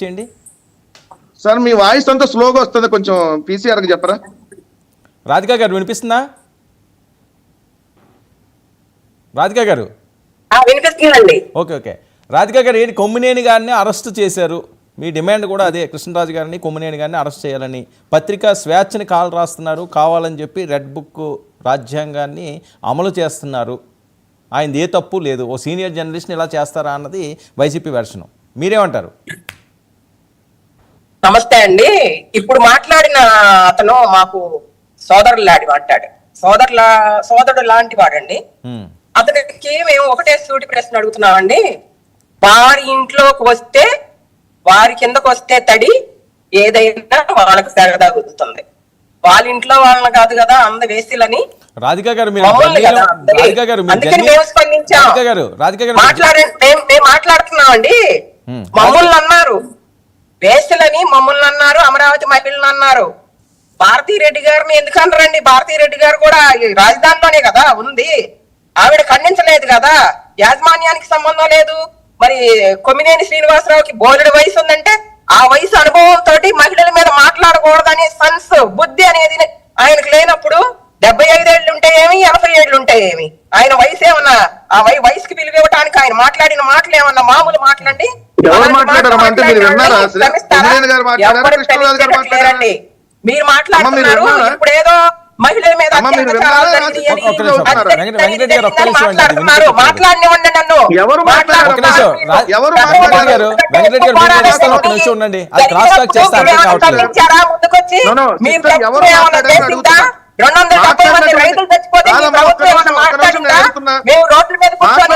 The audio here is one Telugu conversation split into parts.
చేయండి సార్. మీ వాయిస్ అంతా స్లోగా వస్తుంది, కొంచెం పీసీఆర్కి చెప్పరా? రాధికా గారు వినిపిస్తుందా? రాధికా గారు వినిపిస్తుందండి. Okay okay. రాధికా గారు ఏంటి, కొమ్మినేని గారిని అరెస్ట్ చేశారు, మీ డిమాండ్ కూడా అదే, కృష్ణరాజు గారిని కొమ్మినేని గారిని అరెస్ట్ చేయాలని, పత్రికా స్వేచ్ఛని కాలు రాస్తున్నారు, కావాలని చెప్పి రెడ్ బుక్ రాజ్యాంగాన్ని అమలు చేస్తున్నారు, ఆయన ఏ తప్పు లేదు, ఓ సీనియర్ జర్నలిస్ట్ని ఇలా చేస్తారా అన్నది వైసీపీ వెర్షను, మీరేమంటారు? నమస్తే అండి. ఇప్పుడు మాట్లాడిన అతను మాకు సోదరుడు లాంటి వాడండి. అతనికి మేము ఒకటే సూటి ప్రశ్న అడుగుతున్నామండి. వారి ఇంట్లోకి వస్తే, వారి కిందకు వస్తే తడి ఏదైనా వాళ్ళకి సెగదగుతుంది. వాళ్ళ ఇంట్లో వాళ్ళని కాదు కదా అంద వేసిలని. రాధికా గారు మేము మాట్లాడుతున్నామండి. మమ్మల్ని అన్నారు వేసులని, మమ్మల్ని అన్నారు, అమరావతి మహిళలను అన్నారు. భారతీరెడ్డి గారిని ఎందుకు అన్నారండి? భారతీరెడ్డి గారు కూడా రాజధానిలోనే కదా ఉంది, ఆవిడ ఖండించలేదు కదా, యాజమాన్యానికి సంబంధం లేదు. మరి కొమ్మినేని శ్రీనివాసరావుకి బోలెడు వయసు ఉందంటే ఆ వయసు అనుభవంతో మహిళల మీద మాట్లాడకూడదనే సన్స్ బుద్ధి అనేది ఆయనకు లేనప్పుడు 75 ఏళ్ళు ఉంటే ఏమి, 80 ఏళ్ళు ఉంటే ఏమి, ఆయన వయసు ఏమన్నా ఆ వయసుకి విలువ ఇవ్వడానికి ఆయన మాట్లాడిన మాటలు ఏమన్నా మామూలు మాటలండి? మీరు మాట్లాడుతున్నారు ఇప్పుడు ఏదో మహిళల మీద మాట్లాడినివ్వండి నన్ను. ముందుకొచ్చి 270 మంది రైతులు చచ్చిపోతే ప్రభుత్వం ఏమన్నా మాట్లాడిందా? మేము రోడ్ల మీద కూర్చొని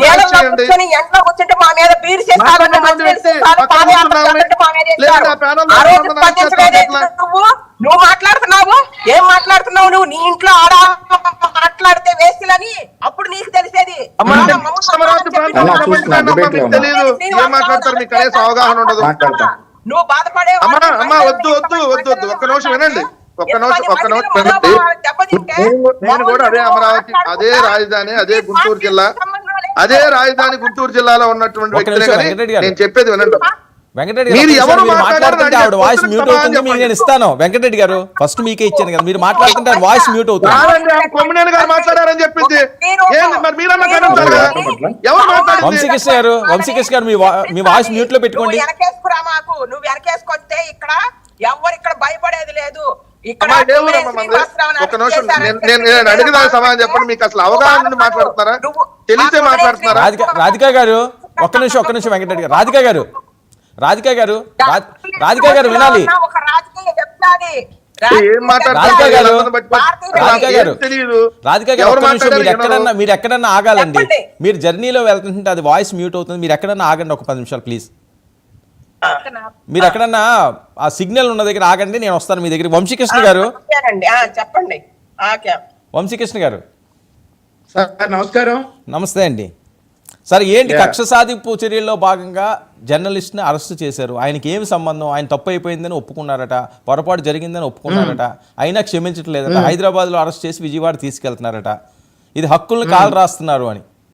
నేలలో కూర్చొని ఎంట్లో కూర్చుంటే మా మీద బీరు చేస్తారు, నువ్వు మాట్లాడుతున్నావు. ఏం మాట్లాడుతున్నావు నువ్వు? నీ ఇంట్లో ఆడ మాట్లాడితే వేస్తులని అప్పుడు నీకు తెలిసేది. నువ్వు బాధపడే ఒక్క నిమిషం వినండి. నేను కూడా అదే అమరావతి, అదే రాజధాని, అదే గుంటూరు జిల్లా, అదే రాజధాని గుంటూరు జిల్లాలో ఉన్నటువంటి వ్యక్తులే. నేను చెప్పేది వినండి. వెంకటరెడ్డి గారు మాట్లాడుతుంటే ఆవిడ వాయిస్ మ్యూట్ అవుతుంది, మీకు నేను ఇస్తాను. వెంకటరెడ్డి గారు ఫస్ట్ మీకే ఇచ్చాను కదా, మీరు మాట్లాడుతుంటే వాయిస్ మ్యూట్ అవుతుంది. కొమ్మినేని గారు మాట్లాడారని చెప్పింది. వంశీకృష్ణ గారు మీ వాయిస్ మ్యూట్ లో పెట్టుకోండి. నువ్వు వెనకేసుకొస్తే ఇక్కడ ఎవరు ఇక్కడ భయపడేది లేదు. ఒక నిమిషం నేను అడిగిన సమాధానం చెప్పండి. మీకు అసలు అవగాహన మాట్లాడుతున్నారా, తెలిసే మాట్లాడుతున్నారా? రాధికా గారు ఒక్క నిమిషం వెంకటరెడ్డి గారు, రాధికా గారు వినాలి. మీరు ఎక్కడన్నా ఆగాలండి. మీరు జర్నీలో వెళ్తుంటే అది వాయిస్ మ్యూట్ అవుతుంది, మీరు ఎక్కడన్నా ఆగండి ఒక 10 నిమిషాలు ప్లీజ్. మీరు ఎక్కడన్నా ఆ సిగ్నల్ ఉన్న దగ్గర ఆగండి, నేను వస్తాను మీ దగ్గర. వంశీకృష్ణ గారు చెప్పండి. వంశీకృష్ణ గారు నమస్కారం. నమస్తే అండి. సార్ ఏంటి, కక్ష సాధింపు చర్యల్లో భాగంగా జర్నలిస్ట్ని అరెస్ట్ చేశారు, ఆయనకి ఏమి సంబంధం, ఆయన తప్పు అయిపోయిందని ఒప్పుకున్నారట, పొరపాటు జరిగిందని ఒప్పుకున్నారట, అయినా క్షమించట్లేదట, హైదరాబాద్లో అరెస్ట్ చేసి విజయవాడ తీసుకెళ్తున్నారట, ఇది హక్కుల్ని కాలు రాస్తున్నారు అని.